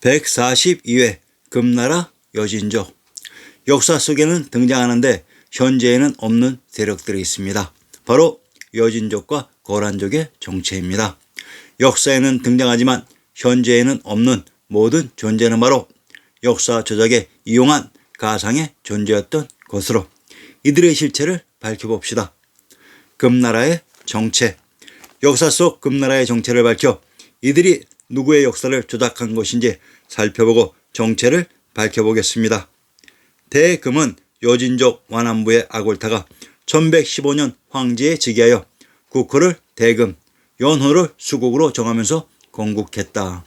142회 금나라 여진족. 역사 속에는 등장하는데 현재에는 없는 세력들이 있습니다. 바로 여진족과 거란족의 정체입니다. 역사에는 등장하지만 현재에는 없는 모든 존재는 바로 역사 조작에 이용한 가상의 존재였던 것으로 이들의 실체를 밝혀봅시다. 금나라의 정체. 역사 속 금나라의 정체를 밝혀 이들이 누구의 역사를 조작한 것인지 살펴보고 정체를 밝혀보겠습니다. 대금은 여진족 완안부의 아골타가 1115년 황제에 즉위하여 국호를 대금, 연호를 수국으로 정하면서 건국했다.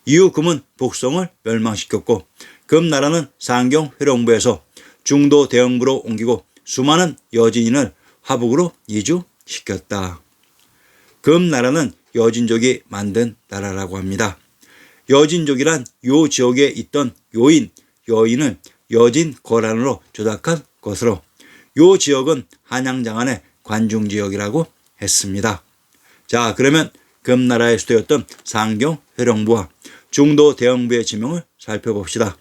이후 금은 북성을 멸망시켰고 금나라는 상경 회령부에서 중도 대형부로 옮기고 수많은 여진인을 화북으로 이주시켰다. 금나라는 여진족이 만든 나라라고 합니다. 여진족이란 요 지역에 있던 요인, 여인을 여진 거란으로 조작한 것으로 요 지역은 한양장안의 관중지역이라고 했습니다. 자, 그러면 금나라의 수도였던 상경 회령부와 중도 대형부의 지명을 살펴봅시다.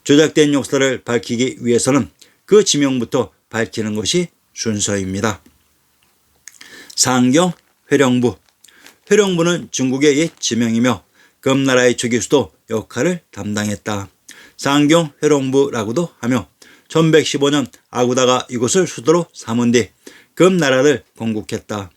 조작된 역사를 밝히기 위해서는 그 지명부터 밝히는 것이 순서입니다. 상경 회령부. 회령부는 중국의 옛 지명이며 금나라의 초기 수도 역할을 담당했다. 상경 회령부라고도 하며 1115년 아구다가 이곳을 수도로 삼은 뒤 금나라를 건국했다.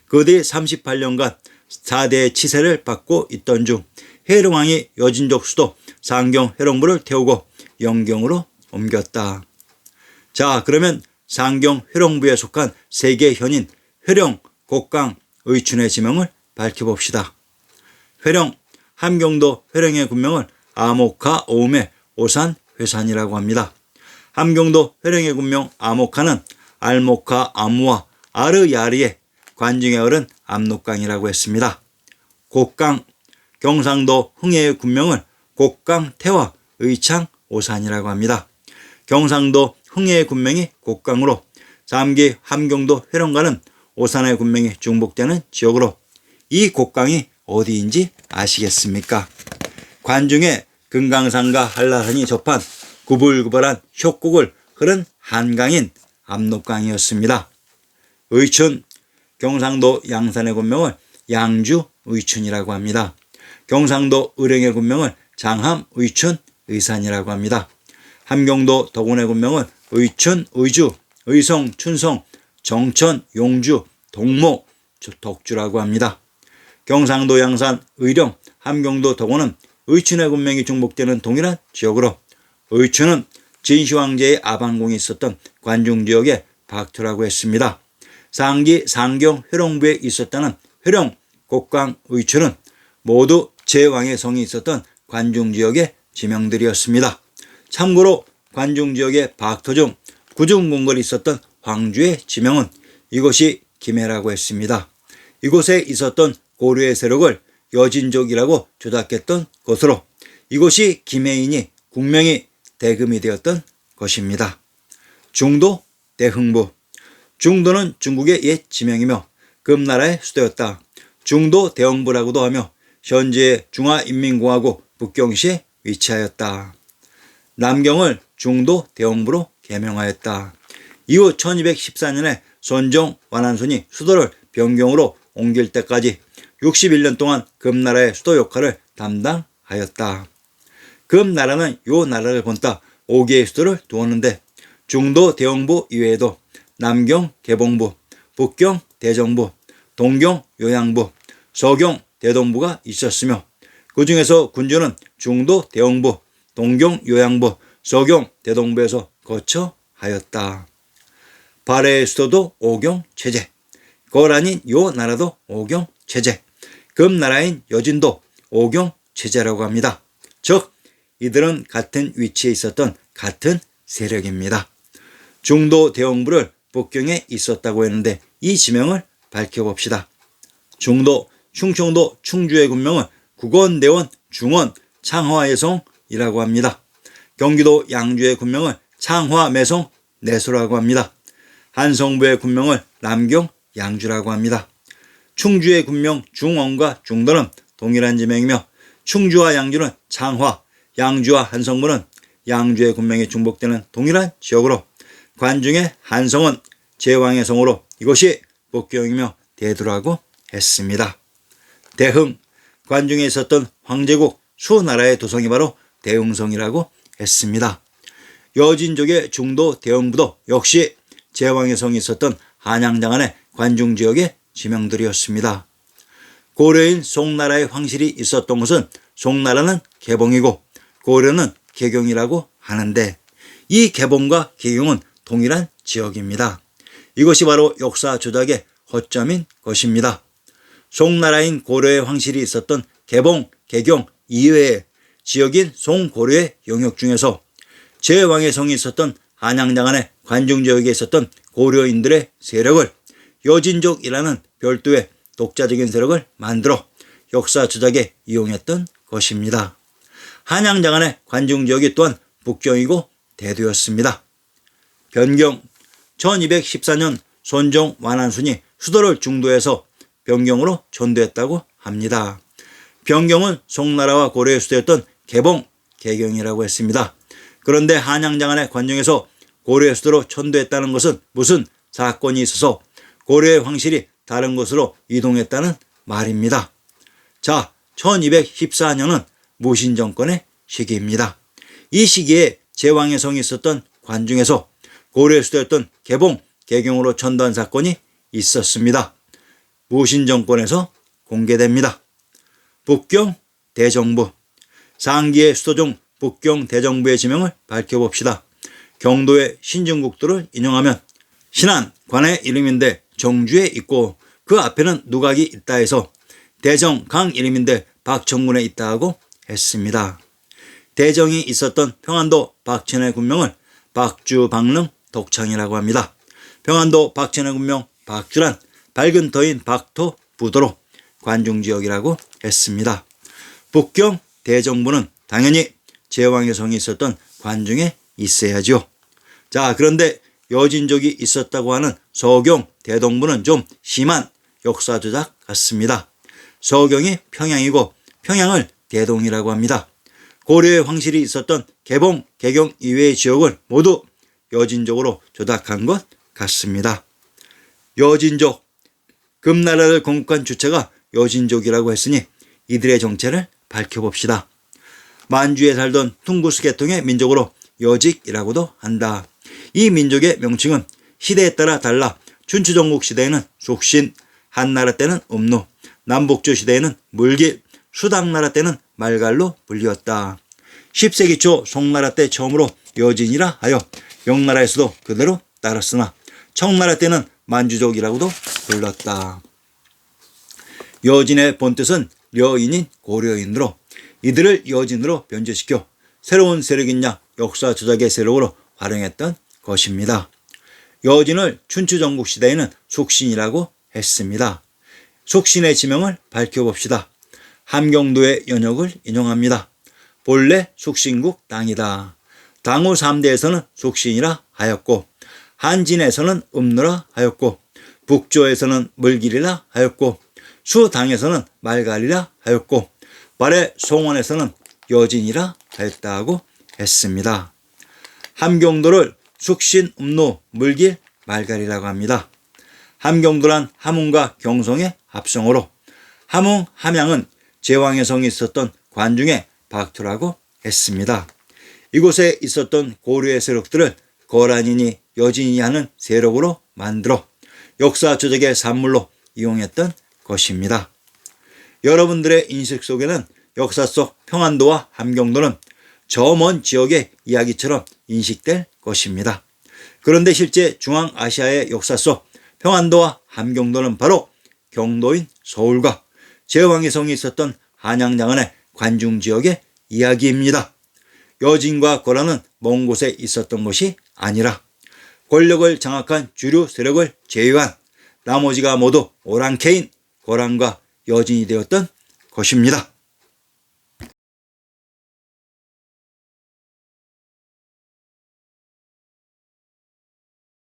그 뒤 38년간 4대 치세를 받고 있던 중 해룡왕이 여진족 수도 상경 회령부를 태우고 영경으로 옮겼다. 자, 그러면 상경 회령부에 속한 세 개 현인 회령, 곡강, 의춘의 지명을 밝혀봅시다. 회령, 함경도 회령의 군명을 아모카 오음의 오산 회산이라고 합니다. 함경도 회령의 군명 아모카는 알모카 아무와 아르야리의 관중에 어른 압록강이라고 했습니다. 곡강, 경상도 흥해의 군명을 곡강태와 의창 오산이라고 합니다. 경상도 흥해의 군명이 곡강으로 3기 함경도 회령과는 오산의 군명이 중복되는 지역으로 이 곡강이 어디인지 아시겠습니까? 관중에 금강산과 한라산이 접한 구불구불한 효곡을 흐른 한강인 압록강이었습니다. 의춘, 경상도 양산의 군명을 양주 의춘이라고 합니다. 경상도 의령의 군명을 장함 의춘 의산이라고 합니다. 함경도 덕운의 군명을 의춘 의주, 의성 춘성, 정천 용주, 동모 덕주라고 합니다. 경상도 양산 의령, 함경도 덕운은 의춘의 군명이 중복되는 동일한 지역으로 의춘은 진시황제의 아방궁이 있었던 관중지역의 박토라고 했습니다. 상기 상경 회령부에 있었다는 회령, 곡강, 의춘은 모두 제왕의 성이 있었던 관중지역의 지명들이었습니다. 참고로 관중지역의 박토 중 구중궁궐이 있었던 황주의 지명은 이곳이 김해라고 했습니다. 이곳에 있었던 고려의 세력을 여진족이라고 조작했던 것으로 이곳이 김해이니 국명이 대금이 되었던 것입니다. 중도 대흥부. 중도는 중국의 옛 지명이며 금나라의 수도였다. 중도 대흥부라고도 하며 현재의 중화인민공화국 북경시에 위치하였다. 남경을 중도 대흥부로 개명하였다. 이후 1214년에 선종 완안손이 수도를 변경으로 옮길 때까지 61년 동안 금나라의 수도 역할을 담당하였다. 금나라는 요 나라를 본따 5개의 수도를 두었는데 중도 대흥부 이외에도 남경 개봉부, 북경 대정부, 동경 요양부, 서경 대동부가 있었으며 그 중에서 군주는 중도 대흥부, 동경 요양부, 서경 대동부에서 거처하였다. 발해의 수도도 오경 체제, 거란인 요 나라도 오경 체제, 금나라인 여진도 오경 체제라고 합니다. 즉 이들은 같은 위치에 있었던 같은 세력입니다. 중도 대흥부를 북경에 있었다고 했는데 이 지명을 밝혀봅시다. 중도, 충청도 충주의 군명은 국원대원 중원 창화예성이라고 합니다. 경기도 양주의 군명을 창화매성 내소라고 합니다. 한성부의 군명을 남경 양주라고 합니다. 충주의 군명 중원과 중도는 동일한 지명이며 충주와 양주는 창화, 양주와 한성문은 양주의 군명이 중복되는 동일한 지역으로 관중의 한성은 제왕의 성으로 이곳이 북경이며 대두라고 했습니다. 대흥, 관중에 있었던 황제국 수나라의 도성이 바로 대흥성이라고 했습니다. 여진족의 중도 대흥부도 역시 제왕의 성이 있었던 한양장안의 관중지역의 지명들이었습니다. 고려인 송나라의 황실이 있었던 곳은 송나라는 개봉이고 고려는 개경이라고 하는데 이 개봉과 개경은 동일한 지역입니다. 이것이 바로 역사 조작의 허점인 것입니다. 송나라인 고려의 황실이 있었던 개봉, 개경 이외의 지역인 송고려의 영역 중에서 제왕의 성이 있었던 한양장안의 관중지역에 있었던 고려인들의 세력을 여진족이라는 별도의 독자적인 세력을 만들어 역사 조작에 이용했던 것입니다. 한양장안의 관중지역이 또한 북경이고 대두였습니다. 변경, 1214년 손종 완한순이 수도를 중도에서 변경으로 전도했다고 합니다. 변경은 송나라와 고려의 수도였던 개봉, 개경이라고 했습니다. 그런데 한양장안의 관중에서 고려의 수도로 전도했다는 것은 무슨 사건이 있어서 고려의 황실이 다른 곳으로 이동했다는 말입니다. 자, 1214년은 무신정권의 시기입니다. 이 시기에 제왕의 성이 있었던 관중에서 고려의 수도였던 개봉, 개경으로 전도한 사건이 있었습니다. 무신정권에서 공개됩니다. 북경 대정부, 상기의 수도 중 북경 대정부의 지명을 밝혀봅시다. 경도의 신중국도를 인용하면 신안, 관의 이름인데 정주에 있고 그 앞에는 누각이 있다 해서 대정, 강 이름인데 박천군에 있다 하고 했습니다. 대정이 있었던 평안도 박천의 군명을 박주, 박릉, 독창이라고 합니다. 평안도 박천의 군명 박주란 밝은 터인 박토, 부도로 관중지역이라고 했습니다. 북경 대정부는 당연히 제왕의 성이 있었던 관중에 있어야죠. 자, 그런데 여진족이 있었다고 하는 서경 대동부는 좀 심한 역사 조작 같습니다. 서경이 평양이고 평양을 대동이라고 합니다. 고려의 황실이 있었던 개봉, 개경 이외의 지역을 모두 여진족으로 조작한 것 같습니다. 여진족, 금나라를 건국한 주체가 여진족이라고 했으니 이들의 정체를 밝혀봅시다. 만주에 살던 퉁구스 계통의 민족으로 여직이라고도 한다. 이 민족의 명칭은 시대에 따라 달라 춘추전국 시대에는 속신, 한나라 때는 음노, 남북조 시대에는 물길, 수당나라 때는 말갈로 불리웠다. 10세기 초 송나라 때 처음으로 여진이라 하여 명나라에서도 그대로 따랐으나 청나라 때는 만주족이라고도 불렀다. 여진의 본뜻은 려인인 고려인으로 이들을 여진으로 변제시켜 새로운 세력이냐 역사 조작의 세력으로 활용했던 것입니다. 여진을 춘추전국 시대에는 속신이라고 했습니다. 속신의 지명을 밝혀봅시다. 함경도의 연역을 인용합니다. 본래 속신국 땅이다. 당후 3대에서는 속신이라 하였고 한진에서는 음노라 하였고 북조에서는 물길이라 하였고 수당에서는 말갈이라 하였고 말의 송원에서는 여진이라 하였다고 했습니다. 함경도를 숙신, 음노, 물길, 말갈이라고 합니다. 함경도란 함흥과 경성의 합성어로 함흥, 함양은 제왕의 성이 있었던 관중의 박토라고 했습니다. 이곳에 있었던 고려의 세력들을 거란이니 여진이니 하는 세력으로 만들어 역사 조작의 산물로 이용했던 것입니다. 여러분들의 인식 속에는 역사 속 평안도와 함경도는 저 먼 지역의 이야기처럼 인식될 것입니다. 그런데 실제 중앙아시아의 역사 속 평안도와 함경도는 바로 경도인 서울과 제왕의 성이 있었던 한양장안의 관중지역의 이야기입니다. 여진과 고란은 먼 곳에 있었던 것이 아니라 권력을 장악한 주류 세력을 제외한 나머지가 모두 오랑캐인 고란과 여진이 되었던 것입니다.